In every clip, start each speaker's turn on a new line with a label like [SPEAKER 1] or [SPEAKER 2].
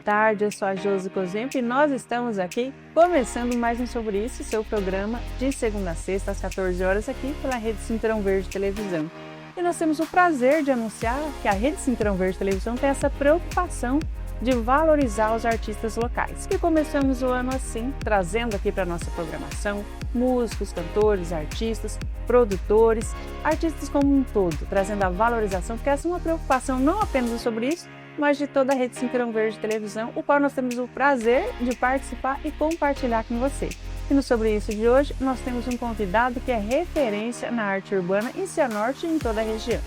[SPEAKER 1] tarde, eu sou a Josi Cozempo e nós estamos aqui começando mais um Sobre Isso, seu programa de segunda a sexta às 14 horas aqui pela Rede Cinturão Verde Televisão. E nós temos o prazer de anunciar que a Rede Cinturão Verde Televisão tem essa preocupação de valorizar os artistas locais. E começamos o ano assim, trazendo aqui para a nossa programação músicos, cantores, artistas, produtores, artistas como um todo, trazendo a valorização, porque essa é uma preocupação não apenas sobre isso, mas de toda a Rede Cinturão Verde Televisão, o qual nós temos o prazer de participar e compartilhar com você. E no Sobre Isso de hoje, nós temos um convidado que é referência na arte urbana em Cianorte e em toda a região.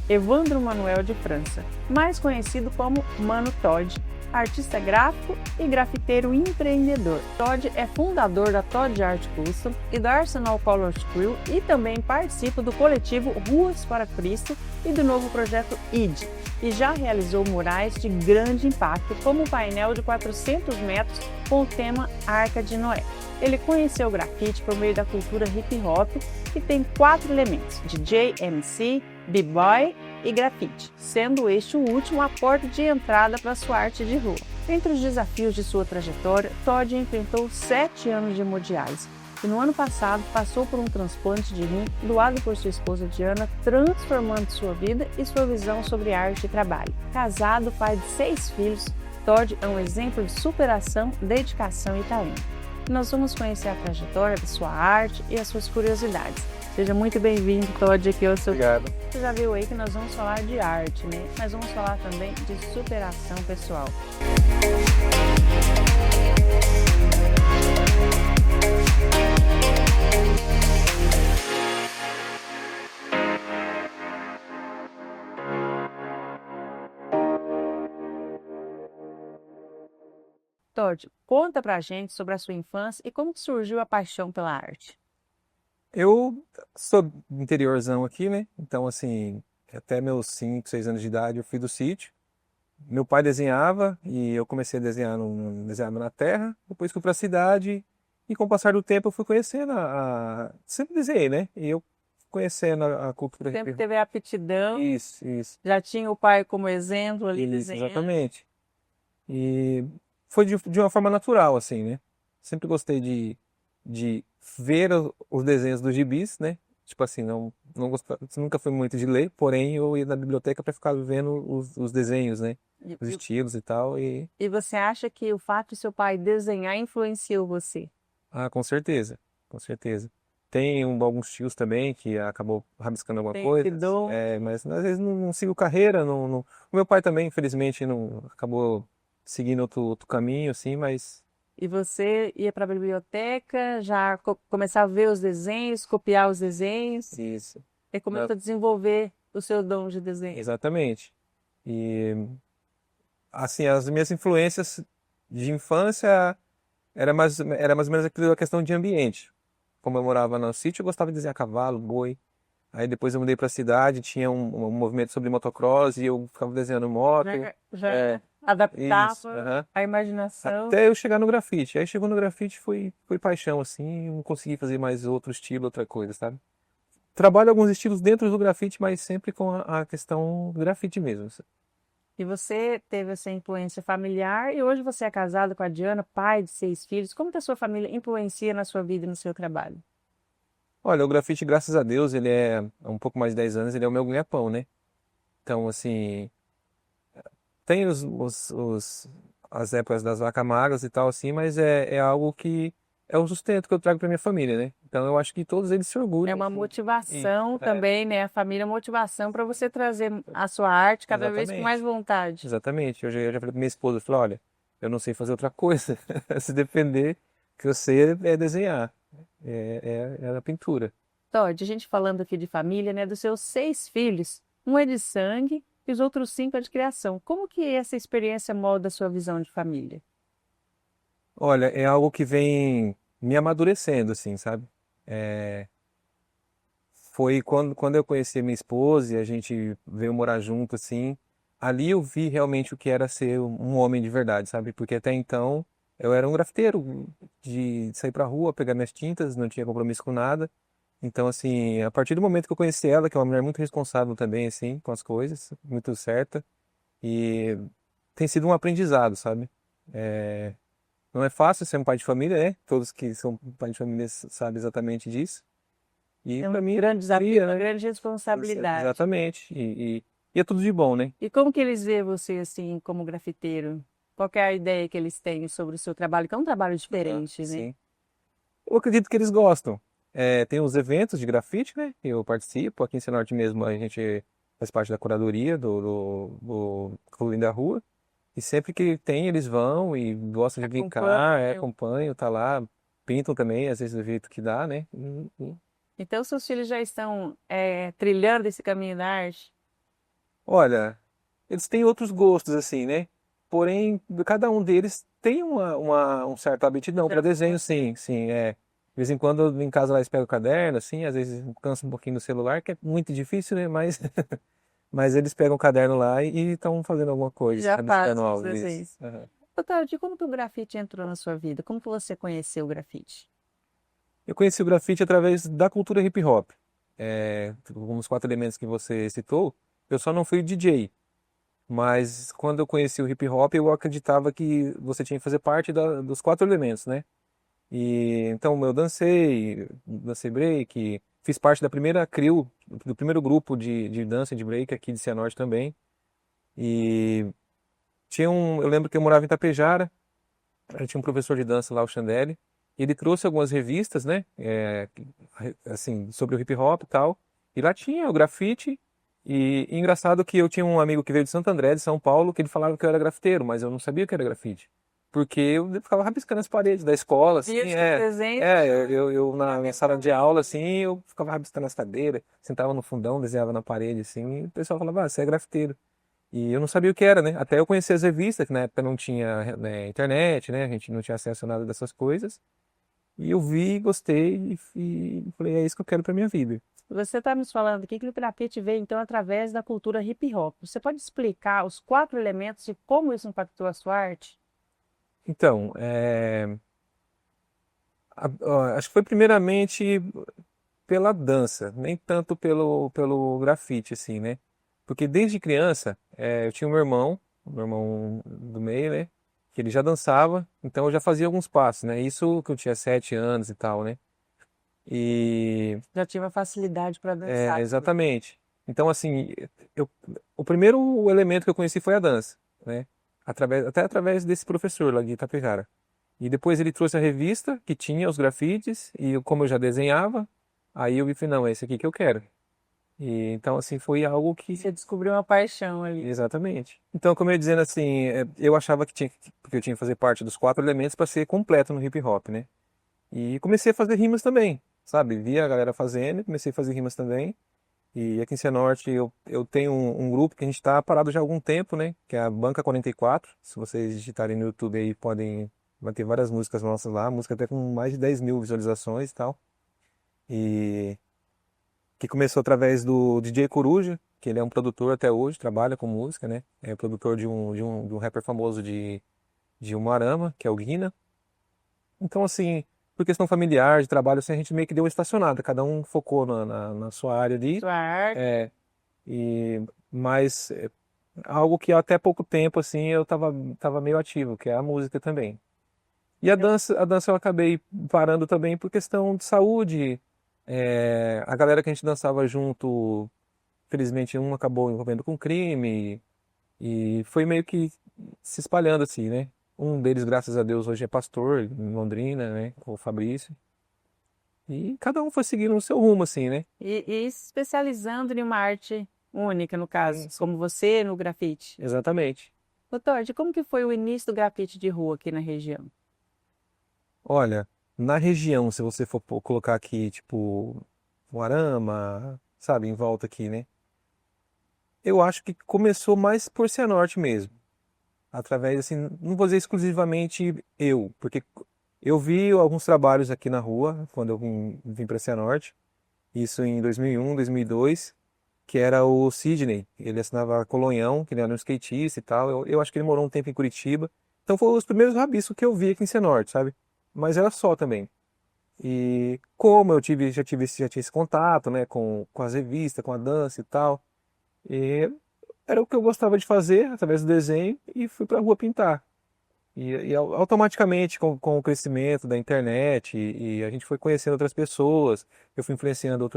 [SPEAKER 1] Evandro Manuel de França, mais conhecido como Mano Todd, artista gráfico e grafiteiro empreendedor. Todd é fundador da Todd Art Custom e da Arsenal Colors Crew e também participa do coletivo Ruas para Cristo e do novo projeto ID, e já realizou murais de grande impacto, como o painel de 400 metros com o tema Arca de Noé. Ele conheceu o grafite por meio da cultura hip-hop, que tem 4 elementos: DJ, MC, B-boy e grafite, sendo este o último a porta de entrada para sua arte de rua. Entre os desafios de sua trajetória, Todd enfrentou 7 anos de hemodiálise e no ano passado passou por um transplante de rim doado por sua esposa Diana, transformando sua vida e sua visão sobre arte e trabalho. Casado, pai de 6 filhos, Todd é um exemplo de superação, dedicação e talento. Nós vamos conhecer a trajetória da sua arte e as suas curiosidades. Seja muito bem-vindo, Todd, aqui ao seu...
[SPEAKER 2] Obrigado.
[SPEAKER 1] Você já viu aí que nós vamos falar de arte, né? Mas vamos falar também de superação pessoal. Todd, conta pra gente sobre a sua infância e como que surgiu a paixão pela arte.
[SPEAKER 2] Eu sou do interiorzão aqui, né? Então, assim, até meus 5, 6 anos de idade eu fui do sítio. Meu pai desenhava e eu comecei a desenhar, desenhava na terra. Depois fui para a cidade e com o passar do tempo eu fui conhecendo Sempre desenhei, né? E eu conhecendo a cultura
[SPEAKER 1] Sempre
[SPEAKER 2] hip-hop.
[SPEAKER 1] teve a aptidão,
[SPEAKER 2] Isso.
[SPEAKER 1] já tinha o pai como exemplo ali
[SPEAKER 2] Isso,
[SPEAKER 1] desenhando.
[SPEAKER 2] exatamente. E foi de uma forma natural, assim, né? Sempre gostei de ver os desenhos dos gibis, né? Tipo assim, não gostava, nunca fui muito de ler, porém eu ia na biblioteca para ficar vendo os desenhos, né?
[SPEAKER 1] E,
[SPEAKER 2] Os
[SPEAKER 1] e-
[SPEAKER 2] estilos e tal.
[SPEAKER 1] e você acha que o fato de seu pai desenhar influenciou você?
[SPEAKER 2] Com certeza, com certeza. Tem alguns tios também que acabou rabiscando alguma
[SPEAKER 1] Tem esse
[SPEAKER 2] coisa,
[SPEAKER 1] dom?
[SPEAKER 2] mas às vezes não sigo carreira, não. O meu pai também, infelizmente, não acabou seguindo outro caminho, assim, mas
[SPEAKER 1] E você ia para a biblioteca, já começava a ver os desenhos, copiar os desenhos,
[SPEAKER 2] isso.
[SPEAKER 1] e começou a desenvolver o seu dom de desenho.
[SPEAKER 2] Exatamente. E assim, as minhas influências de infância era mais ou menos aquilo, a questão de ambiente. Como eu morava no sítio, eu gostava de desenhar cavalo, boi. Aí depois eu mudei para a cidade, tinha um movimento sobre motocross e eu ficava desenhando moto.
[SPEAKER 1] Já
[SPEAKER 2] É, isso.
[SPEAKER 1] adaptava
[SPEAKER 2] Aham.
[SPEAKER 1] a imaginação.
[SPEAKER 2] Até eu chegar no grafite. Aí chegou no grafite, foi paixão, assim, eu não consegui fazer mais outro estilo, outra coisa, sabe? Trabalho alguns estilos dentro do grafite, mas sempre com a questão do grafite mesmo.
[SPEAKER 1] E você teve essa influência familiar e hoje você é casado com a Diana, pai de 6 filhos. Como que a sua família influencia na sua vida e no seu trabalho?
[SPEAKER 2] Olha, o grafite, graças a Deus, ele é há um pouco mais de 10 anos, ele é o meu ganha-pão, né? Então, assim, tem as épocas das vacas magras e tal, assim, mas é algo que é o sustento que eu trago para minha família, né? Então, eu acho que todos eles se
[SPEAKER 1] É
[SPEAKER 2] orgulham.
[SPEAKER 1] uma motivação
[SPEAKER 2] É,
[SPEAKER 1] também, né? A família é motivação para você trazer a sua arte cada vez com mais
[SPEAKER 2] exatamente.
[SPEAKER 1] vontade.
[SPEAKER 2] Exatamente. Eu já falei pra minha esposa, eu falei, olha, eu não sei fazer outra coisa. Se depender, o que eu sei é desenhar, é a pintura.
[SPEAKER 1] Todd, a gente falando aqui de família, né? Dos seus 6 filhos, um é de sangue e os outros 5 é de criação. Como que essa experiência molda a sua visão de família?
[SPEAKER 2] Olha, é algo que vem me amadurecendo, assim, sabe? É, Foi quando eu conheci a minha esposa e a gente veio morar junto, assim, ali eu vi realmente o que era ser um homem de verdade, sabe? Porque até então eu era um grafiteiro de sair pra rua, pegar minhas tintas, não tinha compromisso com nada. Então, assim, a partir do momento que eu conheci ela, que é uma mulher muito responsável também, assim, com as coisas, muito certa, e tem sido um aprendizado, sabe? Não é fácil ser um pai de família, né? Todos que são pais de família sabem exatamente disso. E
[SPEAKER 1] É um
[SPEAKER 2] para mim,
[SPEAKER 1] grande desafio,
[SPEAKER 2] cria,
[SPEAKER 1] uma
[SPEAKER 2] né?
[SPEAKER 1] grande responsabilidade.
[SPEAKER 2] Exatamente. E é tudo de bom, né?
[SPEAKER 1] E como que eles veem você assim como grafiteiro? Qual que é a ideia que eles têm sobre o seu trabalho? Que é um trabalho
[SPEAKER 2] Ah,
[SPEAKER 1] diferente, né?
[SPEAKER 2] sim. Eu acredito que eles gostam. Tem os eventos de grafite, né? Que eu participo. Aqui em Cianorte mesmo, a gente faz parte da curadoria do Clube da Rua. E sempre que tem, eles vão e gostam de brincar,
[SPEAKER 1] Acompanho.
[SPEAKER 2] acompanham, tá lá. Pintam também, às vezes do jeito que dá, né?
[SPEAKER 1] Então, seus filhos já estão trilhando esse caminho da arte?
[SPEAKER 2] Olha, eles têm outros gostos, assim, né? Porém, cada um deles tem um certo aptidão para
[SPEAKER 1] Já
[SPEAKER 2] desenho,
[SPEAKER 1] gosto.
[SPEAKER 2] sim, sim, é. De vez em quando em casa lá eles pegam o caderno, assim, às vezes cansa um pouquinho no celular, que é muito difícil, né? Mas, mas eles pegam o caderno lá e estão fazendo alguma coisa,
[SPEAKER 1] Já
[SPEAKER 2] rabiscando
[SPEAKER 1] fazem os
[SPEAKER 2] algo, isso.
[SPEAKER 1] desenhos.
[SPEAKER 2] Aham.
[SPEAKER 1] Otávio, como que o grafite entrou na sua vida? Como que você conheceu o grafite?
[SPEAKER 2] Eu conheci o grafite através da cultura hip hop. Uns 4 elementos que você citou, eu só não fui DJ. Mas quando eu conheci o hip hop, eu acreditava que você tinha que fazer parte dos 4 elementos, né? E então eu dancei break, fiz parte da primeira crew, do primeiro grupo de dança e de break aqui de Cianorte também. E eu lembro que eu morava em Itapejara, eu tinha um professor de dança lá, o Chandelle, e ele trouxe algumas revistas, né? Assim, sobre o hip hop e tal. E lá tinha o grafite. E engraçado que eu tinha um amigo que veio de Santo André, de São Paulo, que ele falava que eu era grafiteiro, mas eu não sabia que era grafite. Porque eu ficava rabiscando as paredes da escola,
[SPEAKER 1] Via
[SPEAKER 2] assim,
[SPEAKER 1] seus desenhos,
[SPEAKER 2] eu na minha sala de aula, assim, eu ficava rabiscando as cadeiras, sentava no fundão, desenhava na parede, assim, e o pessoal falava, você é grafiteiro. E eu não sabia o que era, né? Até eu conhecer as revistas, que na época não tinha, né, internet, né? A gente não tinha acesso a nada dessas coisas. E eu vi, gostei e falei, é isso que eu quero pra minha vida.
[SPEAKER 1] você está nos falando aqui que o grafite veio então através da cultura hip hop. Você pode explicar os 4 elementos e como isso impactou a sua arte?
[SPEAKER 2] Então, acho que foi primeiramente pela dança, nem tanto pelo grafite, assim, né? Porque desde criança, eu tinha um meu irmão do meio, né? Que ele já dançava, então eu já fazia alguns passos, né? Isso que eu tinha 7 anos e tal, né? E
[SPEAKER 1] Já tive a facilidade para dançar também.
[SPEAKER 2] exatamente. Então, assim, eu, o primeiro elemento que eu conheci foi a dança, né? Até através desse professor lá de Itapejara. E depois ele trouxe a revista que tinha os grafites e como eu já desenhava, aí eu vi, falei, não, é esse aqui que eu quero. E então, assim, foi algo que...
[SPEAKER 1] Você descobriu uma paixão ali.
[SPEAKER 2] Exatamente. Então, como eu ia dizendo assim, eu achava que eu tinha que fazer parte dos 4 elementos para ser completo no hip hop, né? E comecei a fazer rimas também, sabe? Via a galera fazendo, comecei a fazer rimas também. E aqui em Cianorte eu tenho um grupo que a gente está parado já há algum tempo, né? Que é a Banca 44. Se vocês digitarem no YouTube aí, vai ter várias músicas nossas lá, música até com mais de 10 mil visualizações e tal. E que começou através do DJ Coruja, que ele é um produtor até hoje, trabalha com música, né? É produtor de um rapper famoso de Umuarama, que é o Guina. Então, assim, por questão familiar, de trabalho, assim, a gente meio que deu uma estacionada, cada um focou na sua área ali.
[SPEAKER 1] Sua arte.
[SPEAKER 2] É, mas algo que até pouco tempo assim eu tava meio ativo, que é a música também. E a dança eu acabei parando também por questão de saúde. A galera que a gente dançava junto, felizmente um acabou envolvendo com crime e foi meio que se espalhando assim, né? Um deles, graças a Deus, hoje é pastor em Londrina, né? O Fabrício. E cada um foi seguindo o seu rumo, assim, né?
[SPEAKER 1] E se especializando em uma arte única, no caso,
[SPEAKER 2] Sim, sim.
[SPEAKER 1] como você no grafite.
[SPEAKER 2] Exatamente.
[SPEAKER 1] Doutor, de como que foi o início do grafite de rua aqui na região?
[SPEAKER 2] Olha, na região, se você for colocar aqui, tipo, Moarama, sabe, em volta aqui, né? Eu acho que começou mais por Cianorte mesmo. Através, assim, não vou dizer exclusivamente eu, porque eu vi alguns trabalhos aqui na rua, quando eu vim para Cianorte, isso em 2001, 2002, que era o Sidney. Ele assinava Colonhão, que ele era um skatista e tal. Eu acho que ele morou um tempo em Curitiba. Então foram os primeiros rabiscos que eu vi aqui em Cianorte, sabe? Mas era só também. E como já tinha esse contato, né, com as revistas, com a dança e tal, e era o que eu gostava de fazer através do desenho e fui pra rua pintar. E automaticamente, com o crescimento da internet, e a gente foi conhecendo outras pessoas, eu fui influenciando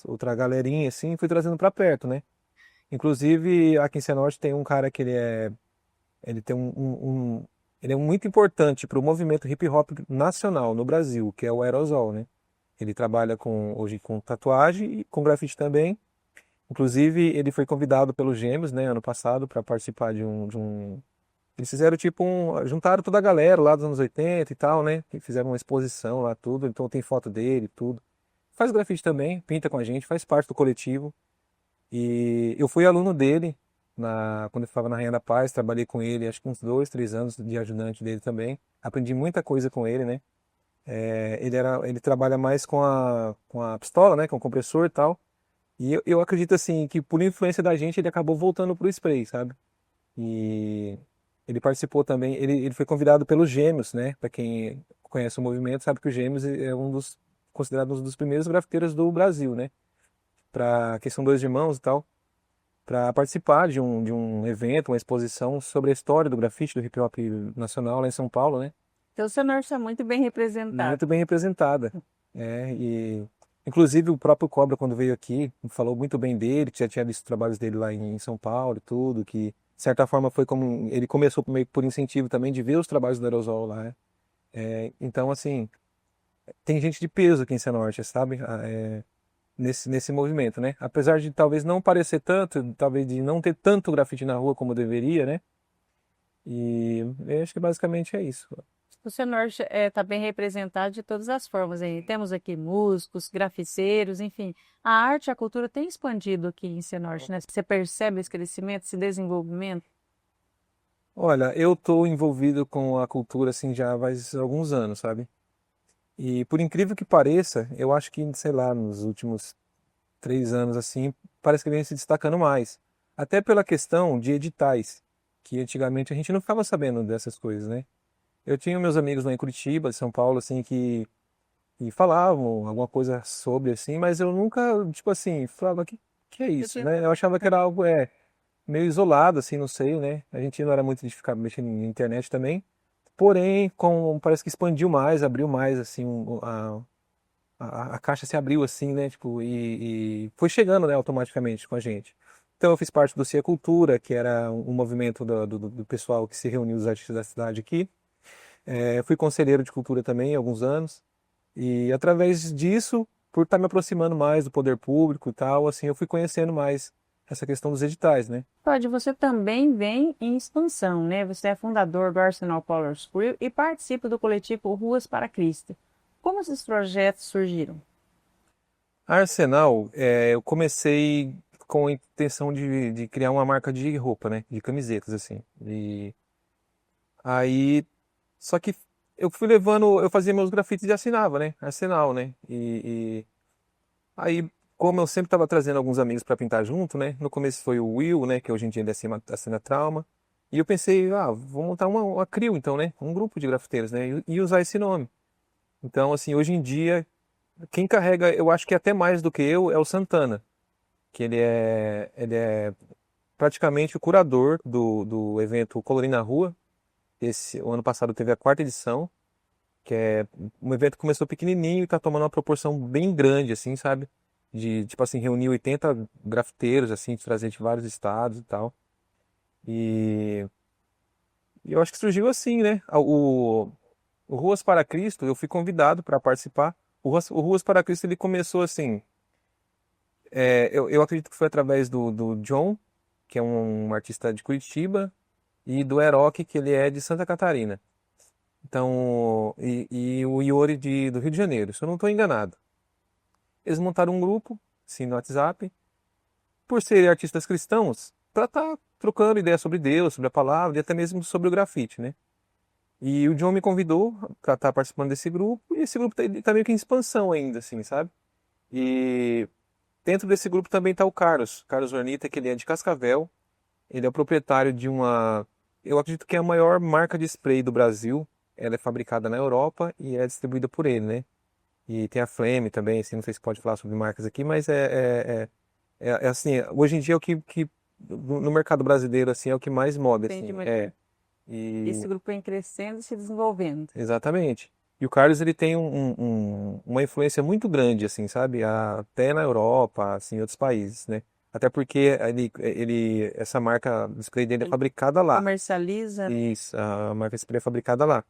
[SPEAKER 2] outra galerinha, assim, fui trazendo para perto, né? Inclusive, aqui em Cianorte tem um cara que ele tem ele é muito importante para o movimento hip hop nacional no Brasil, que é o Aerosol, né? Ele trabalha hoje com tatuagem e com grafite também. Inclusive, ele foi convidado pelos Gêmeos, né, ano passado, para participar de um. Eles fizeram tipo juntaram toda a galera lá dos anos 80 e tal, né? E fizeram uma exposição lá, tudo. Então tem foto dele, tudo. Faz grafite também, pinta com a gente, faz parte do coletivo. E eu fui aluno dele quando eu estava na Rainha da Paz, trabalhei com ele acho que uns 2, 3 anos de ajudante dele também. Aprendi muita coisa com ele, né? Ele trabalha mais com a pistola, né? Com o compressor e tal. E eu acredito assim que por influência da gente ele acabou voltando pro spray, sabe? E ele participou também, ele foi convidado pelos Gêmeos, né? Para quem conhece o movimento sabe que o Gêmeos é considerado um dos primeiros grafiteiros do Brasil, né? Para que são dois irmãos e tal, para participar de um evento, uma exposição sobre a história do grafite, do hip hop nacional lá em São Paulo, né?
[SPEAKER 1] Então, o Cianorte está muito bem representado.
[SPEAKER 2] Muito bem representada. E inclusive o próprio Cobra, quando veio aqui, falou muito bem dele, que já tinha visto os trabalhos dele lá em São Paulo e tudo, que de certa forma foi como. Ele começou meio que por incentivo também de ver os trabalhos do Aerosol lá, né? Então, assim, tem gente de peso aqui em Cianorte, sabe? Nesse movimento, né? Apesar de talvez não parecer tanto, talvez de não ter tanto grafite na rua como deveria, né? E eu acho que basicamente é isso.
[SPEAKER 1] O Cianorte está bem representado de todas as formas. Aí. Temos aqui músicos, graficeiros, enfim. A arte e a cultura têm expandido aqui em Cianorte, né? Você percebe esse crescimento, esse desenvolvimento?
[SPEAKER 2] Olha, eu tô envolvido com a cultura assim já faz alguns anos, sabe? E por incrível que pareça, eu acho que, sei lá, nos últimos 3 anos assim, parece que vem se destacando mais. Até pela questão de editais, que antigamente a gente não ficava sabendo dessas coisas, né? Eu tinha meus amigos lá em Curitiba, São Paulo, assim, que falavam alguma coisa sobre, assim, mas eu nunca, tipo assim, falava, que é
[SPEAKER 1] Eu
[SPEAKER 2] isso,
[SPEAKER 1] tenho-
[SPEAKER 2] né? Eu achava que era algo, meio isolado, assim, não sei, né? A gente não era muito de ficar mexendo em internet também. Porém, parece que expandiu mais, abriu mais, assim, a caixa se abriu, assim, né? Tipo, e foi chegando, né, automaticamente com a gente. Então, eu fiz parte do Cia Cultura, que era um movimento do pessoal que se reuniu, os artistas da cidade aqui. Fui conselheiro de cultura também, há alguns anos. E através disso, por estar me aproximando mais do poder público e tal, assim, eu fui conhecendo mais essa questão dos editais, né?
[SPEAKER 1] Pode, você também vem em expansão, né? Você é fundador do Arsenal Power School e participa do coletivo Ruas para Cristo. Como esses projetos surgiram?
[SPEAKER 2] A Arsenal, eu comecei com a intenção de criar uma marca de roupa, né? De camisetas, assim. E aí, só que eu fui levando, eu fazia meus grafites e assinava, né? Arsenal, né? E aí, como eu sempre estava trazendo alguns amigos para pintar junto, né? No começo foi o Will, né? Que hoje em dia ele assina Trauma. E eu pensei, vou montar uma CRIO, então, né? Um grupo de grafiteiros, né? E usar esse nome. Então, assim, hoje em dia, quem carrega, eu acho que até mais do que eu, é o Santana. Que ele é praticamente o curador do evento Colorir na Rua. O ano passado teve a quarta edição, que é um evento que começou pequenininho e tá tomando uma proporção bem grande, assim, sabe? De, tipo assim, reunir 80 grafiteiros, assim, de trazer de vários estados e tal. E, e eu acho que surgiu assim, né? O Ruas para Cristo, eu fui convidado para participar. O Ruas para Cristo, ele começou assim, eu acredito que foi através do John, que é um artista de Curitiba, e do Eroque, que ele é de Santa Catarina. Então, e o Iori do Rio de Janeiro, se eu não estou enganado. Eles montaram um grupo, assim, no WhatsApp, por serem artistas cristãos, para estar trocando ideias sobre Deus, sobre a palavra e até mesmo sobre o grafite, né? E o John me convidou para estar participando desse grupo, e esse grupo tá meio que em expansão ainda, assim, sabe? E dentro desse grupo também está o Carlos Ornita, que ele é de Cascavel. Ele é o proprietário de eu acredito que é a maior marca de spray do Brasil. Ela é fabricada na Europa e é distribuída por ele, né? E tem a Flame também, assim, não sei se pode falar sobre marcas aqui, mas assim, hoje em dia é o que no mercado brasileiro, assim, é o que mais move,
[SPEAKER 1] Entende
[SPEAKER 2] assim.
[SPEAKER 1] melhor? Esse grupo vem crescendo e se desenvolvendo.
[SPEAKER 2] Exatamente. E o Carlos, ele tem uma influência muito grande, assim, sabe? Até na Europa, assim, em outros países, né? Até porque essa marca de spray dele é
[SPEAKER 1] Ele
[SPEAKER 2] fabricada lá.
[SPEAKER 1] comercializa.
[SPEAKER 2] Isso, a marca de spray é fabricada lá.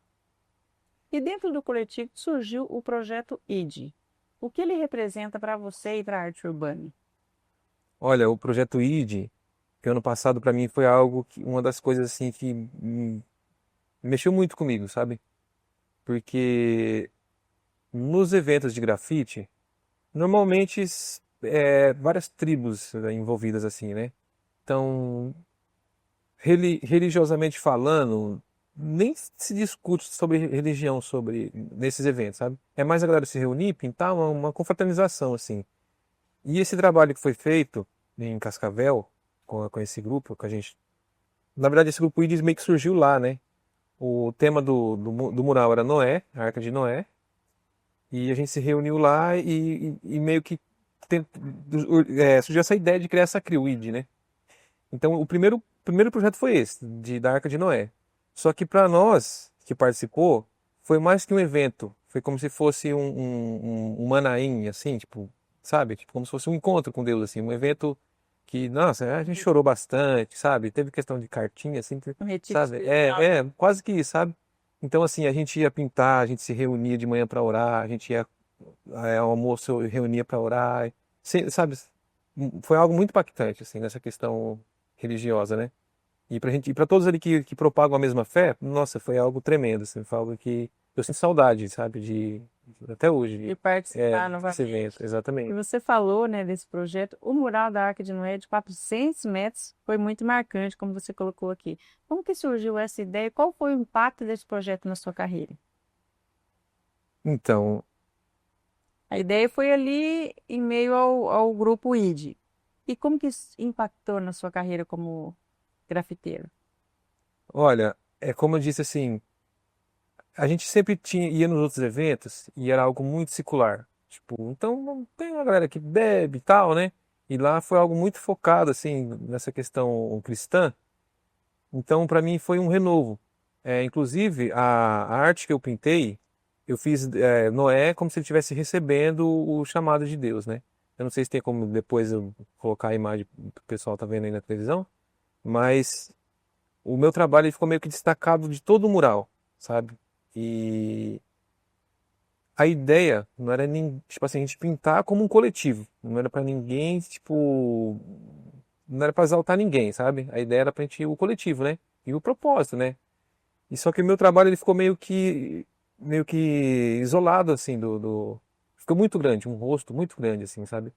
[SPEAKER 1] E dentro do coletivo surgiu o projeto ID. O que ele representa para você e para a arte urbana?
[SPEAKER 2] Olha, o projeto ID, que ano passado para mim foi uma das coisas, assim, que mexeu muito comigo, sabe? Porque nos eventos de grafite, normalmente várias tribos envolvidas, assim, né? Então, religiosamente falando, nem se discute sobre religião nesses eventos, sabe? É mais a galera se reunir, pintar uma confraternização, assim. E esse trabalho que foi feito em Cascavel, com esse grupo, que a gente. Na verdade, esse grupo IDES meio que surgiu lá, né? O tema do mural era Noé, a Arca de Noé, e a gente se reuniu lá e meio que tent- surgiu essa ideia de criar essa CRIU, ID, né? Então, o primeiro projeto foi esse, da Arca de Noé. Só que para nós que participou, foi mais que um evento. Foi como se fosse um Manaim, assim, tipo, sabe? Tipo, como se fosse um encontro com Deus, assim. Um evento que, nossa, a gente chorou bastante, sabe? Teve questão de cartinha, assim,
[SPEAKER 1] Um retiro
[SPEAKER 2] sabe?
[SPEAKER 1] espiritual.
[SPEAKER 2] Quase que isso, sabe? Então, assim, a gente ia pintar, a gente se reunia de manhã para orar, a gente ia ao almoço, reunia para orar, sabe? Foi algo muito impactante, assim, nessa questão religiosa, né? E pra gente, e para todos ali que propagam a mesma fé, nossa, foi algo tremendo, assim, foi algo que eu sinto saudade, sabe, até hoje,
[SPEAKER 1] De participar
[SPEAKER 2] desse
[SPEAKER 1] novamente.
[SPEAKER 2] evento,
[SPEAKER 1] E
[SPEAKER 2] exatamente.
[SPEAKER 1] você falou, né, desse projeto, o mural da Arca de Noé de 400 metros foi muito marcante, como você colocou aqui. Como que surgiu essa ideia? Qual foi o impacto desse projeto na sua carreira?
[SPEAKER 2] Então,
[SPEAKER 1] A ideia foi ali em meio ao grupo ID. E como que isso impactou na sua carreira como grafiteiro?
[SPEAKER 2] olha, é como eu disse assim, a gente sempre ia nos outros eventos e era algo muito secular. Tipo, então tem uma galera que bebe e tal, né? E lá foi algo muito focado, assim, nessa questão cristã. Então, para mim, foi um renovo. Inclusive, a arte que eu pintei, eu fiz Noé como se ele estivesse recebendo o chamado de Deus, né? Eu não sei se tem como depois eu colocar a imagem que o pessoal tá vendo aí na televisão, mas o meu trabalho ele ficou meio que destacado de todo o mural, sabe? E a ideia não era nem, tipo assim, a gente pintar como um coletivo, não era para ninguém, tipo, não era para exaltar ninguém, sabe? A ideia era pra gente ir o coletivo, né? E o propósito, né? E só que o meu trabalho ele ficou meio que isolado assim ficou muito grande, um rosto muito grande assim, sabe?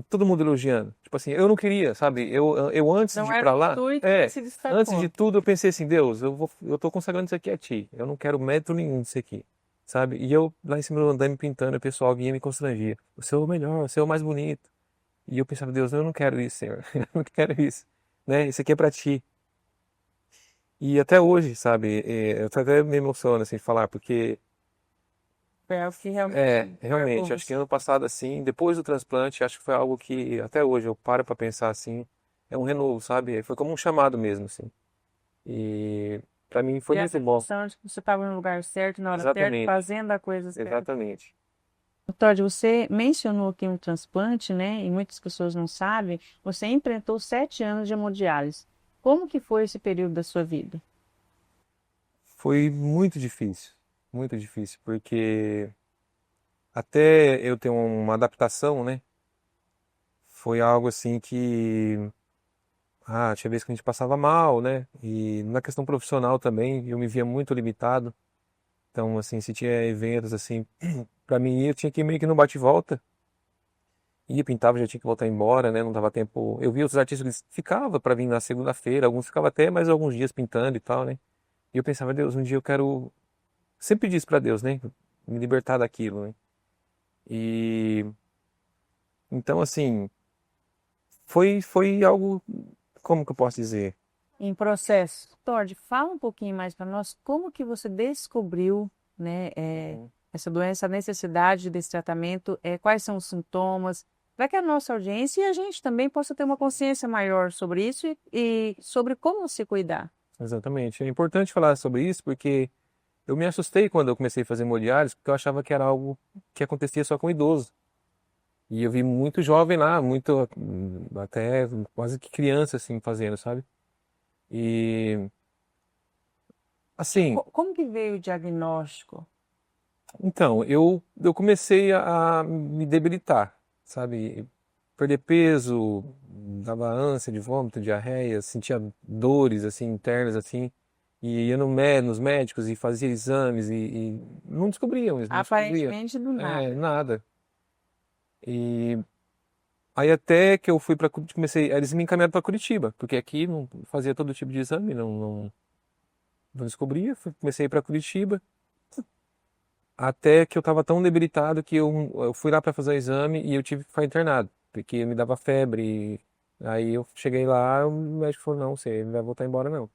[SPEAKER 2] Todo mundo elogiando. Tipo assim, eu não queria, sabe? Eu antes
[SPEAKER 1] Não
[SPEAKER 2] de ir
[SPEAKER 1] era
[SPEAKER 2] pra
[SPEAKER 1] o
[SPEAKER 2] lá,
[SPEAKER 1] intuito que se
[SPEAKER 2] antes de
[SPEAKER 1] destacou.
[SPEAKER 2] tudo eu pensei assim, Deus, eu tô consagrando isso aqui a ti. Eu não quero mérito nenhum disso aqui, sabe? E eu lá em cima do andame pintando, o pessoal vinha e me constrangia. O seu é o melhor, o seu é o mais bonito. E eu pensava, Deus, eu não quero isso, Senhor. Eu não quero isso, né? Isso aqui é pra ti. E até hoje, sabe? Eu até me emociono assim de falar, porque
[SPEAKER 1] Foi algo que realmente marcou
[SPEAKER 2] realmente, acho que
[SPEAKER 1] você.
[SPEAKER 2] ano passado, assim, depois do transplante, acho que foi algo que até hoje eu paro pra pensar assim, é um renovo, sabe? Foi como um chamado mesmo, assim. E pra mim foi
[SPEAKER 1] E a
[SPEAKER 2] muito bom.
[SPEAKER 1] sensação de que você estava no lugar certo, na hora certa,
[SPEAKER 2] Exatamente,
[SPEAKER 1] fazendo a coisa certa.
[SPEAKER 2] exatamente.
[SPEAKER 1] Todd, você mencionou aqui um transplante, né? E muitas pessoas não sabem. Você enfrentou 7 anos de hemodiálise. Como que foi esse período da sua vida?
[SPEAKER 2] Foi muito difícil, porque até eu ter uma adaptação, né? Foi algo assim que, tinha vezes que a gente passava mal, né? E na questão profissional também, eu me via muito limitado. Então, assim, se tinha eventos assim, pra mim ir, eu tinha que ir meio que no bate-volta. Ia, pintava, já tinha que voltar embora, né? Não dava tempo. Eu vi outros artistas que ficava pra vir na segunda-feira, alguns ficavam até mais alguns dias pintando e tal, né? E eu pensava, Deus, um dia eu quero. Sempre disse pra Deus, né? Me libertar daquilo, né? E então, assim, foi algo, como que eu posso dizer?
[SPEAKER 1] Em processo. Todd, fala um pouquinho mais para nós como que você descobriu, né, essa doença, a necessidade desse tratamento, quais são os sintomas, para que a nossa audiência e a gente também possa ter uma consciência maior sobre isso e sobre como se cuidar.
[SPEAKER 2] exatamente. É importante falar sobre isso porque eu me assustei quando eu comecei a fazer hemodiálise, porque eu achava que era algo que acontecia só com idoso. E eu vi muito jovem lá, muito, até quase que criança, assim, fazendo, sabe? E, assim,
[SPEAKER 1] Como que veio o diagnóstico?
[SPEAKER 2] então, eu comecei a me debilitar, sabe? Perder peso, dava ânsia de vômito, diarreia, sentia dores, assim, internas, assim. E ia nos médicos e fazia exames e não descobriam, eles não descobriam.
[SPEAKER 1] Aparentemente do
[SPEAKER 2] É,
[SPEAKER 1] nada.
[SPEAKER 2] nada. E aí até que eu fui para comecei, aí eles me encaminharam para Curitiba, porque aqui não fazia todo tipo de exame, não descobria. Comecei a ir para Curitiba, até que eu estava tão debilitado que eu fui lá para fazer o exame e eu tive que ficar internado, porque me dava febre. Aí eu cheguei lá, o médico falou: não, você não vai voltar embora não.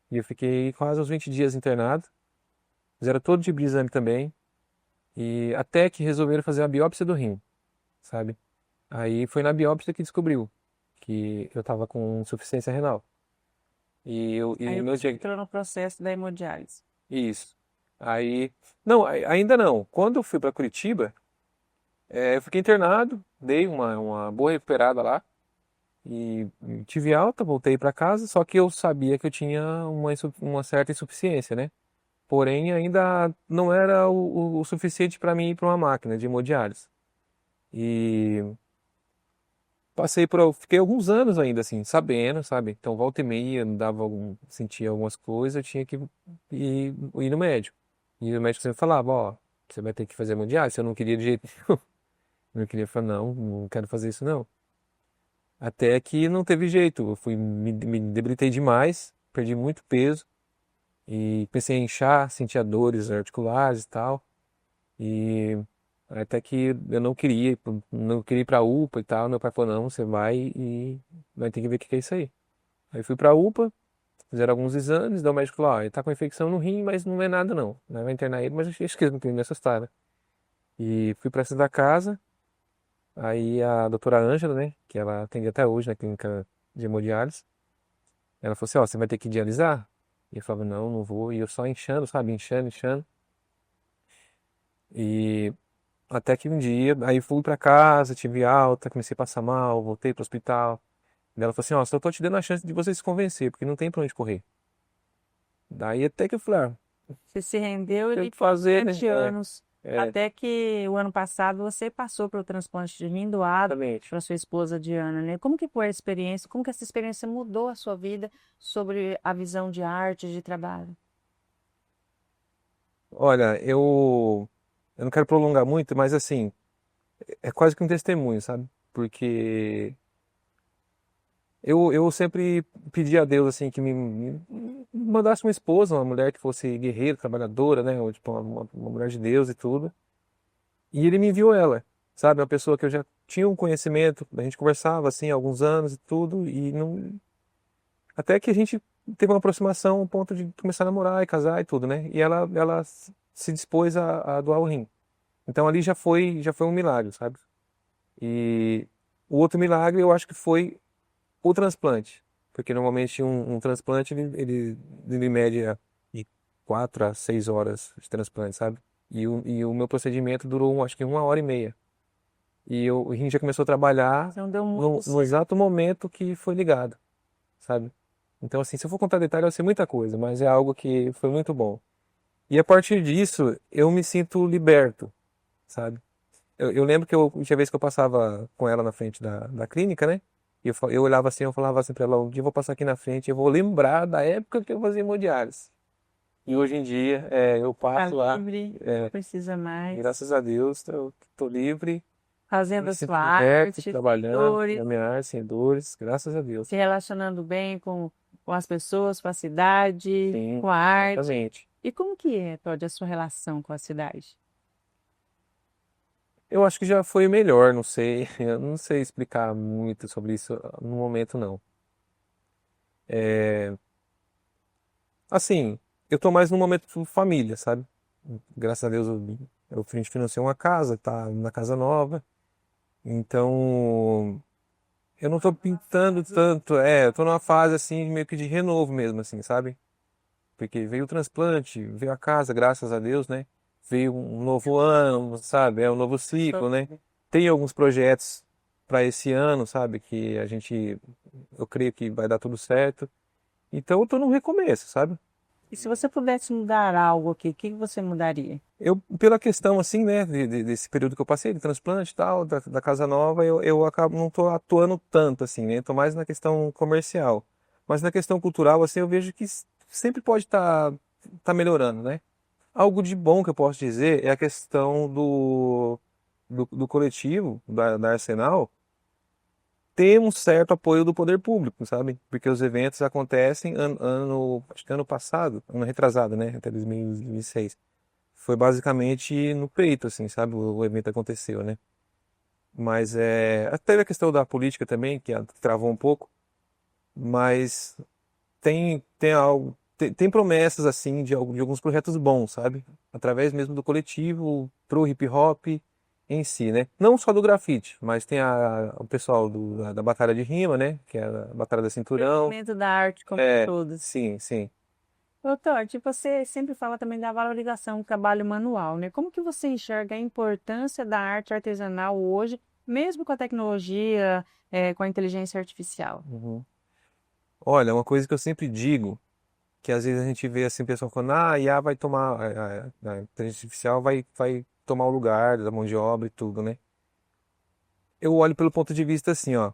[SPEAKER 2] E eu fiquei quase uns 20 dias internado, fizeram todo tipo de exame também, e até que resolveram fazer uma biópsia do rim, sabe? Aí foi na biópsia que descobriu que eu estava com insuficiência renal. E
[SPEAKER 1] Aí
[SPEAKER 2] o meu
[SPEAKER 1] você
[SPEAKER 2] diag...
[SPEAKER 1] entrou no processo da hemodiálise.
[SPEAKER 2] Isso. Aí, não, ainda não. Quando eu fui para Curitiba, eu fiquei internado, dei uma boa recuperada lá e tive alta, voltei para casa, só que eu sabia que eu tinha uma certa insuficiência, né? Porém, ainda não era o suficiente para mim ir para uma máquina de hemodiálise. E fiquei alguns anos ainda assim, sabendo, sabe? Então, volta e meia, sentia algumas coisas, eu tinha que ir no médico. E o médico sempre falava: ó, você vai ter que fazer hemodiálise. Eu não queria de jeito nenhum. Eu não queria falar: não, não quero fazer isso não. Até que não teve jeito, me debilitei demais, perdi muito peso e comecei a inchar, sentia dores articulares e tal. E até que eu não queria ir pra UPA e tal. Meu pai falou: não, você vai e vai ter que ver o que que é isso aí. Aí fui pra UPA, fizeram alguns exames, daí o médico falou: ó, ele tá com infecção no rim, mas não é nada não. Né? Vai internar ele, mas acho que eles não queriam me assustar, né? E fui pra essa da casa, aí a doutora Ângela, né, que ela atende até hoje na clínica de hemodiálise, ela falou assim: ó, você vai ter que dialisar? E eu falava: não, não vou. E eu só inchando, sabe? Inchando, inchando. E até que um dia, aí fui pra casa, tive alta, comecei a passar mal, voltei pro hospital. Daí ela falou assim: ó, só tô te dando a chance de você se convencer, porque não tem pra onde correr. Daí até que eu falei: ah,
[SPEAKER 1] Você se rendeu
[SPEAKER 2] tem
[SPEAKER 1] ali
[SPEAKER 2] que
[SPEAKER 1] por
[SPEAKER 2] fazer, né?
[SPEAKER 1] 7 anos,
[SPEAKER 2] É,
[SPEAKER 1] até que o ano passado você passou pelo transplante de rim doado
[SPEAKER 2] exatamente.
[SPEAKER 1] para sua esposa Diana, né? Como que foi a experiência? Como que essa experiência mudou a sua vida sobre a visão de arte, de trabalho?
[SPEAKER 2] Olha, eu não quero prolongar muito, mas assim, é quase que um testemunho, sabe? Porque eu sempre pedi a Deus, assim, que me mandasse uma esposa, uma mulher que fosse guerreira, trabalhadora, né? Ou, tipo, uma mulher de Deus e tudo. E ele me enviou ela, sabe? Uma pessoa que eu já tinha um conhecimento, a gente conversava, assim, há alguns anos e tudo, e não... Até que a gente teve uma aproximação ao ponto de começar a namorar e casar e tudo, né? E ela se dispôs a doar o rim. Então ali já foi um milagre, sabe? E o outro milagre eu acho que foi o transplante. Porque normalmente um transplante, ele mede de 4 a 6 horas de transplante, sabe? E o meu procedimento durou, acho que 1 hora e meia. E o rim já começou a trabalhar
[SPEAKER 1] Então deu muito
[SPEAKER 2] no
[SPEAKER 1] certo.
[SPEAKER 2] exato momento que foi ligado, sabe? Então, assim, se eu for contar detalhe, vai ser muita coisa, mas é algo que foi muito bom. E a partir disso, eu me sinto liberto, sabe? Eu lembro que tinha vez que eu passava com ela na frente da clínica, né? E eu olhava assim, eu falava assim pra ela: um dia eu vou passar aqui na frente, eu vou lembrar da época que eu fazia hemodiálise. E hoje em dia, eu
[SPEAKER 1] Tá
[SPEAKER 2] passo lá,
[SPEAKER 1] livre, não
[SPEAKER 2] é,
[SPEAKER 1] precisa mais.
[SPEAKER 2] graças a Deus, eu tô livre,
[SPEAKER 1] Fazendo
[SPEAKER 2] me
[SPEAKER 1] a
[SPEAKER 2] sinto
[SPEAKER 1] sua
[SPEAKER 2] liberto,
[SPEAKER 1] arte, sem
[SPEAKER 2] trabalhando
[SPEAKER 1] dores,
[SPEAKER 2] na minha arte, sem dores, graças a Deus.
[SPEAKER 1] se relacionando bem com as pessoas, com a cidade,
[SPEAKER 2] Sim,
[SPEAKER 1] com a arte.
[SPEAKER 2] exatamente.
[SPEAKER 1] E como que é, Todd, a sua relação com a cidade?
[SPEAKER 2] Eu acho que já foi melhor, não sei, eu não sei explicar muito sobre isso no momento, não. É, assim, eu tô mais no momento família, sabe? Graças a Deus a gente financiou uma casa, tá na casa nova. Então, eu não tô pintando tanto, eu tô numa fase assim meio que de renovo mesmo, assim, sabe? Porque veio o transplante, veio a casa, graças a Deus, né? Veio um novo ano, sabe? É um novo ciclo, né? Tem alguns projetos para esse ano, sabe? Que eu creio que vai dar tudo certo. Então eu tô num recomeço, sabe?
[SPEAKER 1] E se você pudesse mudar algo aqui, o que você mudaria?
[SPEAKER 2] Eu, pela questão assim, né, desse período que eu passei, de transplante e tal, da casa nova, eu acabo não tô atuando tanto assim, né? Tô mais na questão comercial. Mas na questão cultural, assim, eu vejo que sempre pode tá melhorando, né? Algo de bom que eu posso dizer é a questão do coletivo, da Arsenal, ter um certo apoio do poder público, sabe? Porque os eventos acontecem acho que ano passado, ano retrasado, né? Até 2026. Foi basicamente no peito, assim, sabe? O evento aconteceu, né? Mas teve a questão da política também, que travou um pouco, mas tem algo, tem promessas, assim, de alguns projetos bons, sabe? Através mesmo do coletivo, pro hip hop em si, né? Não só do grafite, mas tem o pessoal da Batalha de Rima, né? Que é a Batalha da Cinturão.
[SPEAKER 1] Crescimento da arte como todos.
[SPEAKER 2] Sim, sim.
[SPEAKER 1] Doutor, você sempre fala também da valorização do trabalho manual, né? Como que você enxerga a importância da arte artesanal hoje, mesmo com a tecnologia, com a inteligência artificial?
[SPEAKER 2] Uhum. Olha, uma coisa que eu sempre digo, que às vezes a gente vê assim, o pessoal falando, a IA vai tomar, a inteligência artificial vai tomar o lugar da mão de obra e tudo, né? Eu olho pelo ponto de vista assim, ó.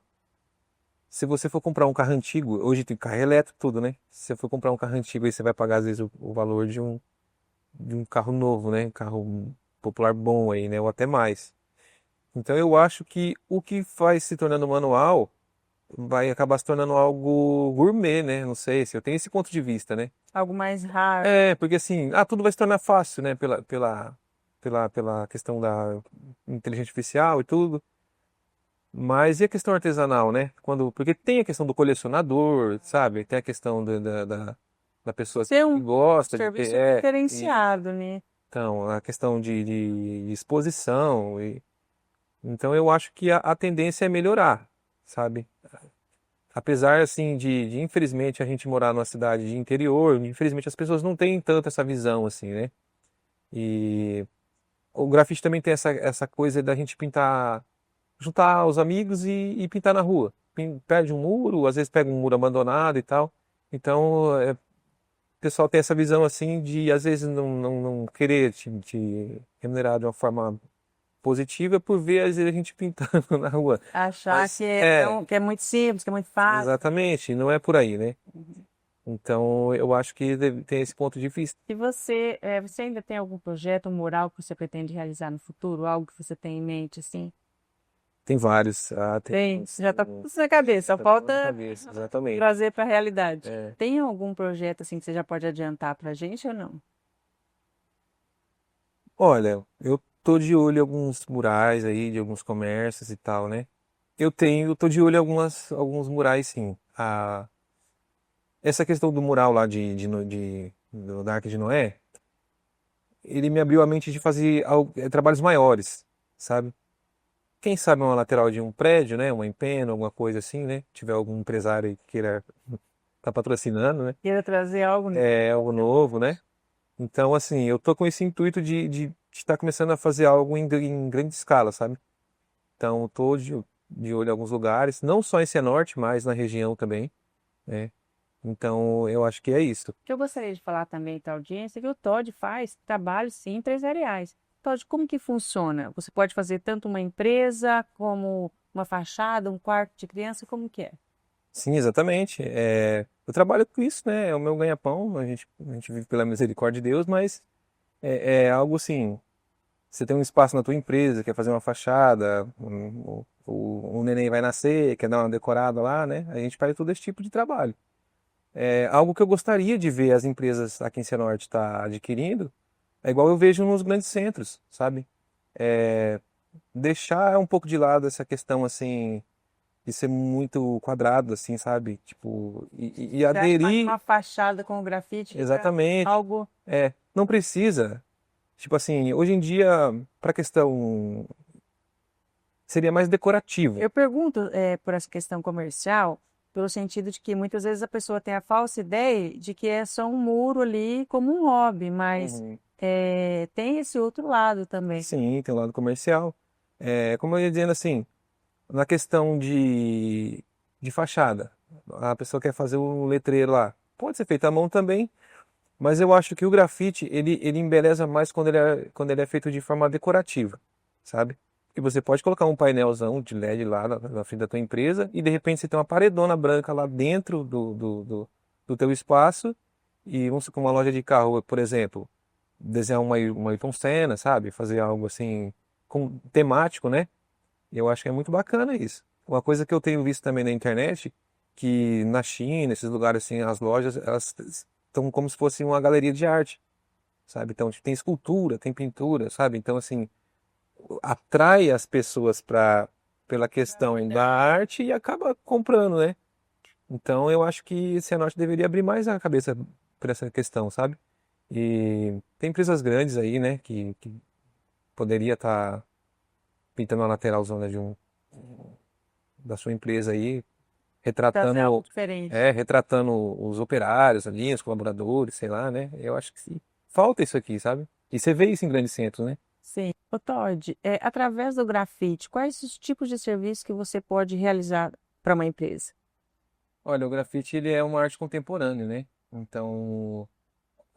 [SPEAKER 2] Se você for comprar um carro antigo, hoje tem carro elétrico, tudo, né? Se você for comprar um carro antigo, aí você vai pagar às vezes o valor de um carro novo, né? Um carro popular bom aí, né? Ou até mais. Então eu acho que o que vai se tornando manual vai acabar se tornando algo gourmet, né? Não sei se eu tenho esse ponto de vista, né?
[SPEAKER 1] Algo mais raro.
[SPEAKER 2] Porque assim, tudo vai se tornar fácil, né? Pela questão da inteligência artificial e tudo. Mas e a questão artesanal, né? Porque tem a questão do colecionador, sabe? Tem a questão da pessoa
[SPEAKER 1] Ser
[SPEAKER 2] que
[SPEAKER 1] um
[SPEAKER 2] gosta de ter.
[SPEAKER 1] serviço diferenciado, né?
[SPEAKER 2] Então, a questão de exposição. Então, eu acho que a tendência é melhorar, sabe? Apesar, assim, infelizmente, a gente morar numa cidade de interior, infelizmente as pessoas não têm tanto essa visão, assim, né? E o grafite também tem essa coisa da gente pintar, juntar os amigos e pintar na rua. Perde um muro, às vezes pega um muro abandonado e tal. Então, o pessoal tem essa visão assim de, às vezes, não querer te remunerar de uma forma positiva por ver, às vezes, a gente pintando na rua.
[SPEAKER 1] Achar
[SPEAKER 2] Mas,
[SPEAKER 1] que é muito simples, que é muito fácil.
[SPEAKER 2] exatamente, não é por aí, né? Então, eu acho que tem esse ponto de vista.
[SPEAKER 1] E você ainda tem algum projeto, um mural que você pretende realizar no futuro? Algo que você tem em mente, assim?
[SPEAKER 2] Tem vários.
[SPEAKER 1] Tem, já está tudo na cabeça, só
[SPEAKER 2] Tá tudo na
[SPEAKER 1] falta
[SPEAKER 2] cabeça, exatamente.
[SPEAKER 1] trazer para a realidade.
[SPEAKER 2] É.
[SPEAKER 1] Tem algum projeto, assim, que você já pode adiantar para a gente ou não?
[SPEAKER 2] Olha, eu tô de olho em alguns murais aí, de alguns comércios e tal, né? Eu tô de olho em alguns murais, sim. Essa questão do mural lá da Arca de Noé, ele me abriu a mente de fazer trabalhos maiores, sabe? Quem sabe uma lateral de um prédio, né? Uma empena, alguma coisa assim, né? Tiver algum empresário aí que queira tá patrocinando, né?
[SPEAKER 1] Queira trazer algo, né?
[SPEAKER 2] É algo novo, né? Então, assim, eu tô com esse intuito de estar começando a fazer algo em grande escala, sabe? Então, eu tô de olho em alguns lugares, não só em Cianorte, mas na região também, né? Então, eu acho que é isso.
[SPEAKER 1] O que eu gostaria de falar também para a audiência é que o TOD faz trabalhos, sim, empresariais. TOD, como que funciona? Você pode fazer tanto uma empresa, como uma fachada, um quarto de criança, como que é?
[SPEAKER 2] Sim, exatamente. Eu trabalho com isso, né? É o meu ganha-pão. A gente vive pela misericórdia de Deus, mas é algo assim. Você tem um espaço na tua empresa, quer fazer uma fachada, o neném vai nascer, quer dar uma decorada lá, né? A gente faz todo esse tipo de trabalho. É algo que eu gostaria de ver as empresas aqui em Cianorte estar adquirindo, é igual eu vejo nos grandes centros, sabe? É, deixar um pouco de lado essa questão assim de ser muito quadrado, assim, sabe? Tipo, e
[SPEAKER 1] Você acha que faz
[SPEAKER 2] aderir
[SPEAKER 1] uma fachada com grafite fica
[SPEAKER 2] exatamente.
[SPEAKER 1] algo
[SPEAKER 2] Não precisa. Tipo assim, hoje em dia, para questão seria mais decorativo.
[SPEAKER 1] Eu pergunto por essa questão comercial, pelo sentido de que muitas vezes a pessoa tem a falsa ideia de que é só um muro ali como um hobby, mas
[SPEAKER 2] Uhum.
[SPEAKER 1] tem esse outro lado também.
[SPEAKER 2] Sim, tem o lado comercial. Como eu ia dizendo assim, na questão de fachada, a pessoa quer fazer um letreiro lá. Pode ser feito à mão também, mas eu acho que o grafite, ele embeleza mais quando ele é feito de forma decorativa, sabe? E você pode colocar um painelzão de LED lá na frente da tua empresa e de repente você tem uma paredona branca lá dentro do teu espaço e vamos supor uma loja de carro, por exemplo, desenhar uma Ayrton Senna, sabe? Fazer algo assim temático, né? Eu acho que é muito bacana isso. Uma coisa que eu tenho visto também na internet, que na China, esses lugares assim, as lojas, elas estão como se fosse uma galeria de arte, sabe? Então, tipo, tem escultura, tem pintura, sabe? Então, assim, atrai as pessoas pela questão da arte e acaba comprando, né? Então, eu acho que esse Cianorte deveria abrir mais a cabeça para essa questão, sabe? E tem empresas grandes aí, né, que poderia estar pintando a lateralzona da sua empresa aí,
[SPEAKER 1] Trazer algo
[SPEAKER 2] retratando,
[SPEAKER 1] diferente.
[SPEAKER 2] retratando os operários ali, os colaboradores, sei lá, né? Eu acho que sim. Falta isso aqui, sabe? E você vê isso em grandes centros, né?
[SPEAKER 1] Sim. Ô, Todd, através do grafite, quais os tipos de serviços que você pode realizar para uma empresa?
[SPEAKER 2] Olha, o grafite ele é uma arte contemporânea, né? Então,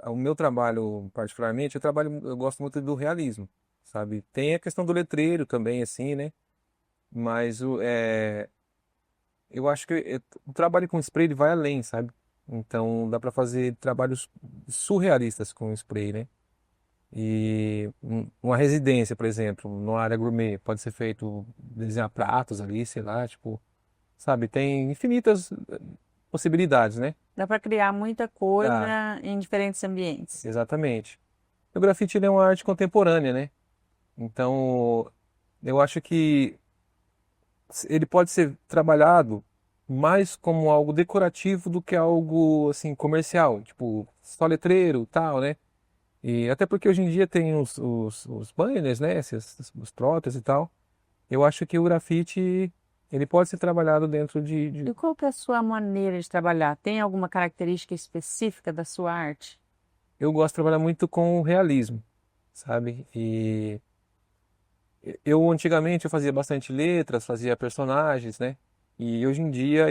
[SPEAKER 2] o meu trabalho, particularmente, eu gosto muito do realismo, sabe? Tem a questão do letreiro também, assim, né? Mas eu acho que o trabalho com spray ele vai além, sabe? Então, dá para fazer trabalhos surrealistas com spray, né? E uma residência, por exemplo, numa área gourmet, pode ser feito desenhar pratos ali, sei lá, tipo, sabe? Tem infinitas possibilidades, né?
[SPEAKER 1] Dá para criar muita
[SPEAKER 2] Dá,
[SPEAKER 1] coisa em diferentes ambientes.
[SPEAKER 2] exatamente. O grafite ele é uma arte contemporânea, né? Então, eu acho que ele pode ser trabalhado mais como algo decorativo do que algo assim comercial, tipo só letreiro, tal, né? E até porque hoje em dia tem os banners, né? Os trotters e tal. Eu acho que o grafite ele pode ser trabalhado dentro
[SPEAKER 1] E qual que é a sua maneira de trabalhar? Tem alguma característica específica da sua arte?
[SPEAKER 2] Eu gosto de trabalhar muito com o realismo, sabe? E eu antigamente eu fazia bastante letras, fazia personagens, né? E hoje em dia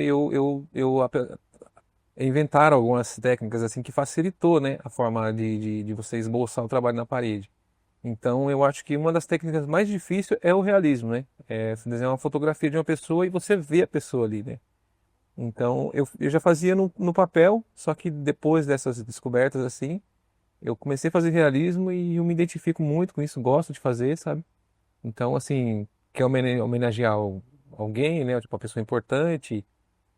[SPEAKER 2] inventaram algumas técnicas assim que facilitou, né, a forma de você esboçar o trabalho na parede. Então eu acho que uma das técnicas mais difíceis é o realismo, né? É você desenhar uma fotografia de uma pessoa e você vê a pessoa ali, né? Então eu já fazia no papel, só que depois dessas descobertas assim, eu comecei a fazer realismo e eu me identifico muito com isso, gosto de fazer, sabe? Então assim, quer homenagear alguém, né? Tipo uma pessoa importante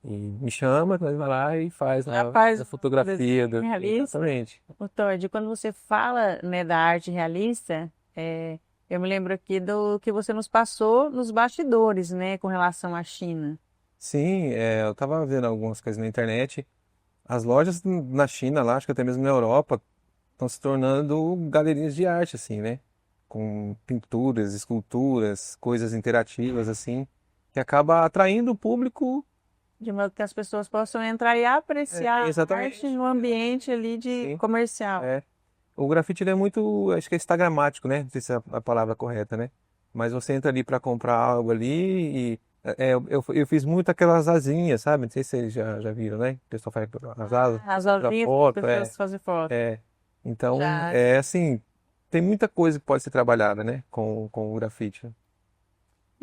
[SPEAKER 2] e me chama, nós vai lá e faz
[SPEAKER 1] Rapaz,
[SPEAKER 2] a
[SPEAKER 1] um
[SPEAKER 2] fotografia
[SPEAKER 1] desenho realista.
[SPEAKER 2] Exatamente.
[SPEAKER 1] Ô, Todd, quando você fala, né, da arte realista, eu me lembro aqui do que você nos passou nos bastidores, né, com relação à China.
[SPEAKER 2] Sim, eu tava vendo algumas coisas na internet. As lojas na China, lá, acho que até mesmo na Europa, estão se tornando galerias de arte, assim, né? Com pinturas, esculturas, coisas interativas, assim, que acaba atraindo o público.
[SPEAKER 1] De modo que as pessoas possam entrar e apreciar a arte
[SPEAKER 2] Exatamente.
[SPEAKER 1] no ambiente ali de
[SPEAKER 2] Sim.
[SPEAKER 1] comercial.
[SPEAKER 2] É. O grafite ele é muito, acho que é instagramático, né? Não sei se é a palavra correta, né? Mas você entra ali para comprar algo ali e eu fiz muito aquelas asinhas, sabe? Não sei se vocês já viram, né? O pessoal faz as asas,
[SPEAKER 1] As
[SPEAKER 2] tira
[SPEAKER 1] ovinhas para as
[SPEAKER 2] foto,
[SPEAKER 1] pessoas fazerem foto.
[SPEAKER 2] é. Então,
[SPEAKER 1] Já.
[SPEAKER 2] é assim, tem muita coisa que pode ser trabalhada, né? Com o grafite, né?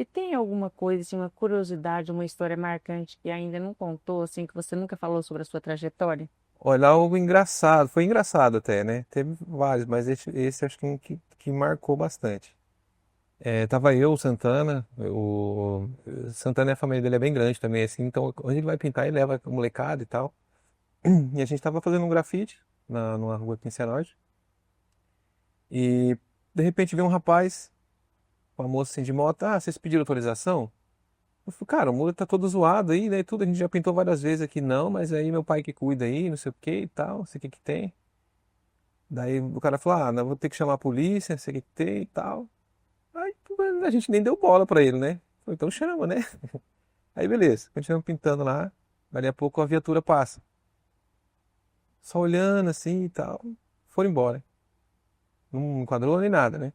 [SPEAKER 1] E tem alguma coisa, assim, uma curiosidade, uma história marcante que ainda não contou, assim, que você nunca falou sobre a sua trajetória?
[SPEAKER 2] Olha, algo engraçado, foi engraçado até, né? Teve vários, mas esse acho que marcou bastante. Tava eu, o Santana, o Santana, a família dele é bem grande também, assim, então onde ele vai pintar, ele leva a molecada e tal. E a gente tava fazendo um grafite numa rua aqui em Cianorte, e de repente veio um rapaz, uma moça assim de moto, vocês pediram autorização? Eu falei, cara, o muro tá todo zoado aí, né, tudo, a gente já pintou várias vezes aqui, não, mas aí meu pai que cuida aí, não sei o que e tal, não sei o que que tem. Daí o cara falou, não, vou ter que chamar a polícia, não sei o que que tem e tal. Aí a gente nem deu bola pra ele, né? Falei, então chama, né? Aí beleza, continuamos pintando lá, dali a pouco a viatura passa. Só olhando assim e tal, foram embora. Não enquadrou nem nada, né?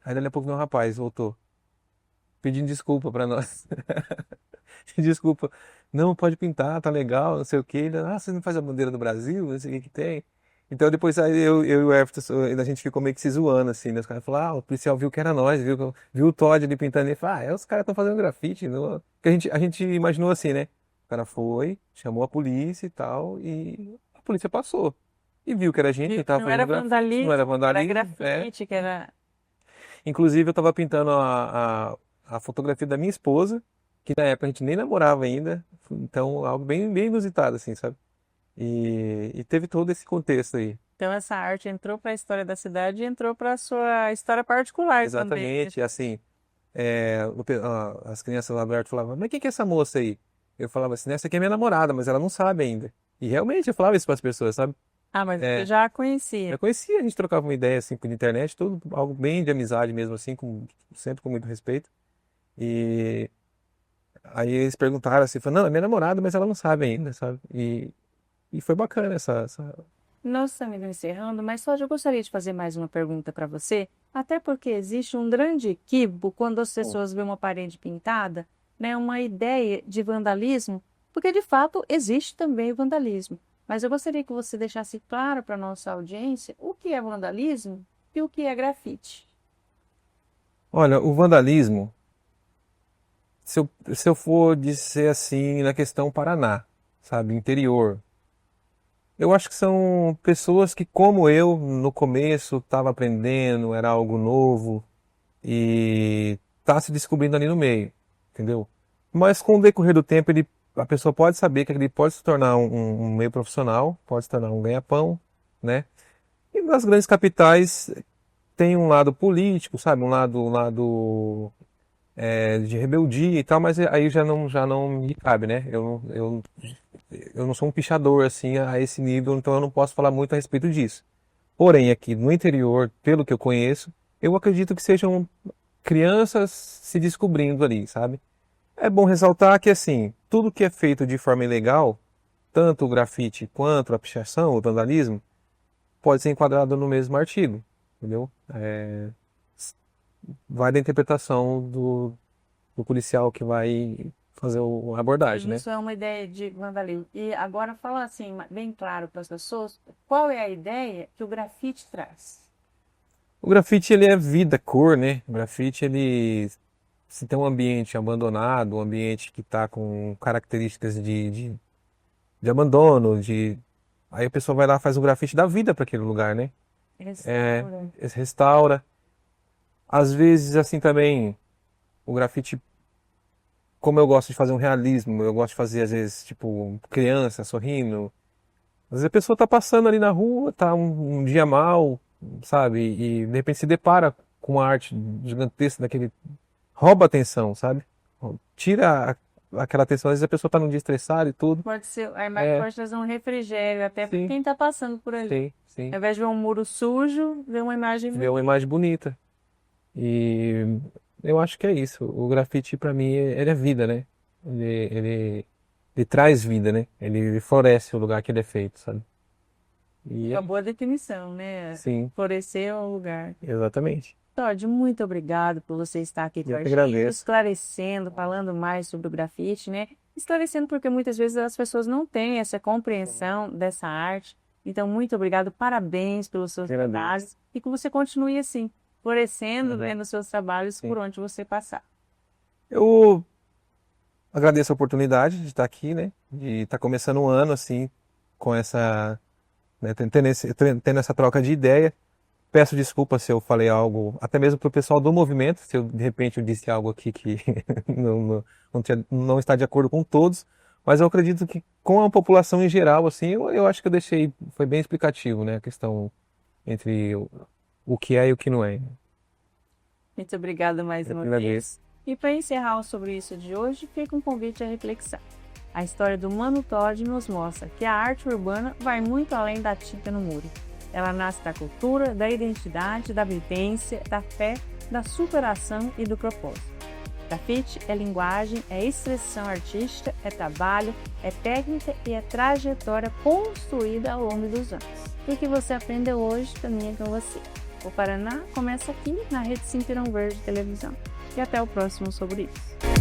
[SPEAKER 2] Aí dali a pouco um rapaz voltou, pedindo desculpa pra nós. Desculpa, não, pode pintar, tá legal, não sei o quê. Ele, você não faz a bandeira do Brasil, não sei o que que tem. Então depois aí eu e o Everton, a gente ficou meio que se zoando, assim, né? Os caras falaram, o policial viu que era nós, viu o Todd ali pintando, e falou, os caras estão fazendo grafite. Não... Porque a gente imaginou assim, né? O cara foi, chamou a polícia e tal, e a polícia passou. E viu que era a gente que tava
[SPEAKER 1] Não era
[SPEAKER 2] fazendo grafite, não era
[SPEAKER 1] vandalismo, era
[SPEAKER 2] vandalismo,
[SPEAKER 1] grafite, que era...
[SPEAKER 2] Inclusive, eu tava pintando a fotografia da minha esposa, que na época a gente nem namorava ainda, então algo bem, bem inusitado, assim, sabe? E teve todo esse contexto aí.
[SPEAKER 1] Então essa arte entrou para a história da cidade e entrou para a sua história particular também, né?
[SPEAKER 2] Exatamente, assim, as crianças lá do Alberto falavam, mas quem que é essa moça aí? Eu falava assim, essa aqui é minha namorada, mas ela não sabe ainda. E realmente eu falava isso para as pessoas, sabe?
[SPEAKER 1] Ah, mas você
[SPEAKER 2] É,
[SPEAKER 1] já a conhecia.
[SPEAKER 2] eu conhecia, a gente trocava uma ideia assim por internet, tudo, algo bem de amizade mesmo, assim, sempre com muito respeito. E aí eles perguntaram assim, falaram, não, é minha namorada, mas ela não sabe ainda, sabe? E foi bacana essa...
[SPEAKER 1] Nós estamos indo encerrando, mas só eu gostaria de fazer mais uma pergunta para você, até porque existe um grande equívoco quando as pessoas veem uma parede pintada, né, uma ideia de vandalismo, porque de fato existe também o vandalismo. Mas eu gostaria que você deixasse claro para a nossa audiência o que é vandalismo e o que é grafite.
[SPEAKER 2] Olha, o vandalismo, se eu for dizer assim, na questão Paraná, sabe, interior, eu acho que são pessoas que, como eu, no começo, estava aprendendo, era algo novo e tá se descobrindo ali no meio, entendeu? Mas com o decorrer do tempo, a pessoa pode saber que ele pode se tornar um meio profissional, pode se tornar um ganha-pão, né? E nas grandes capitais tem um lado político, sabe? Um lado de rebeldia e tal, mas aí já não me cabe, né? Eu não sou um pichador assim a esse nível, então eu não posso falar muito a respeito disso. Porém, aqui no interior, pelo que eu conheço, eu acredito que sejam crianças se descobrindo ali, sabe? É bom ressaltar que, assim, tudo que é feito de forma ilegal, tanto o grafite quanto a pichação, o vandalismo, pode ser enquadrado no mesmo artigo, entendeu? Vai da interpretação do policial que vai fazer a abordagem, né?
[SPEAKER 1] Isso é uma ideia de vandalismo. E agora fala assim, bem claro para as pessoas, qual é a ideia que o grafite traz?
[SPEAKER 2] O grafite, ele é vida, cor, né? O grafite, ele, se tem um ambiente abandonado, um ambiente que está com características de abandono, aí a pessoa vai lá e faz o grafite da vida para aquele lugar, né?
[SPEAKER 1] Restaura.
[SPEAKER 2] Restaura. Às vezes, assim, também, o grafite, como eu gosto de fazer um realismo, eu gosto de fazer, às vezes, tipo, criança sorrindo. Às vezes a pessoa tá passando ali na rua, tá um dia mal, sabe? E de repente se depara com uma arte gigantesca daquele. Rouba a atenção, sabe? Tira aquela atenção. Às vezes a pessoa tá num dia estressado e tudo.
[SPEAKER 1] Pode ser, a imagem pode trazer um refrigério, até para
[SPEAKER 2] Sim,
[SPEAKER 1] quem está passando por ali.
[SPEAKER 2] sim, sim.
[SPEAKER 1] Ao invés de ver um muro sujo, ver uma imagem
[SPEAKER 2] Ver uma imagem bonita. E eu acho que é isso. O grafite, pra mim, ele é vida, né? Ele traz vida, né? Ele floresce o lugar que ele é feito, sabe? E
[SPEAKER 1] uma boa definição, né?
[SPEAKER 2] sim,
[SPEAKER 1] Florescer o lugar.
[SPEAKER 2] exatamente.
[SPEAKER 1] Todd, muito obrigado por você estar aqui com
[SPEAKER 2] Eu
[SPEAKER 1] a
[SPEAKER 2] que
[SPEAKER 1] gente,
[SPEAKER 2] agradeço.
[SPEAKER 1] esclarecendo, falando mais sobre o grafite, né? Esclarecendo porque muitas vezes as pessoas não têm essa compreensão dessa arte. Então, muito obrigado, parabéns pelos seus
[SPEAKER 2] Eu agradeço.
[SPEAKER 1] trabalhos e que você continue assim, florescendo, né, nos seus trabalhos
[SPEAKER 2] Sim.
[SPEAKER 1] por onde você passar.
[SPEAKER 2] Eu agradeço a oportunidade de estar aqui, né? De estar começando um ano assim, com essa, né, tendo essa troca de ideia. Peço desculpa se eu falei algo, até mesmo para o pessoal do movimento, se eu, de repente eu disse algo aqui que não está de acordo com todos, mas eu acredito que com a população em geral, assim, eu acho que foi bem explicativo, né? A questão entre o que é e o que não é.
[SPEAKER 1] Muito obrigada mais
[SPEAKER 2] Eu
[SPEAKER 1] uma
[SPEAKER 2] que
[SPEAKER 1] vez.
[SPEAKER 2] agradeço.
[SPEAKER 1] E para encerrar o Sobre Isso de hoje, fica um convite à reflexão. A história do Mano Todd nos mostra que a arte urbana vai muito além da tinta no muro. Ela nasce da cultura, da identidade, da vivência, da fé, da superação e do propósito. Grafite é linguagem, é expressão artística, é trabalho, é técnica e é trajetória construída ao longo dos anos. E o que você aprendeu hoje também é com você. O Paraná começa aqui na Rede Cinturão Verde Televisão. E até o próximo Sobre Isso.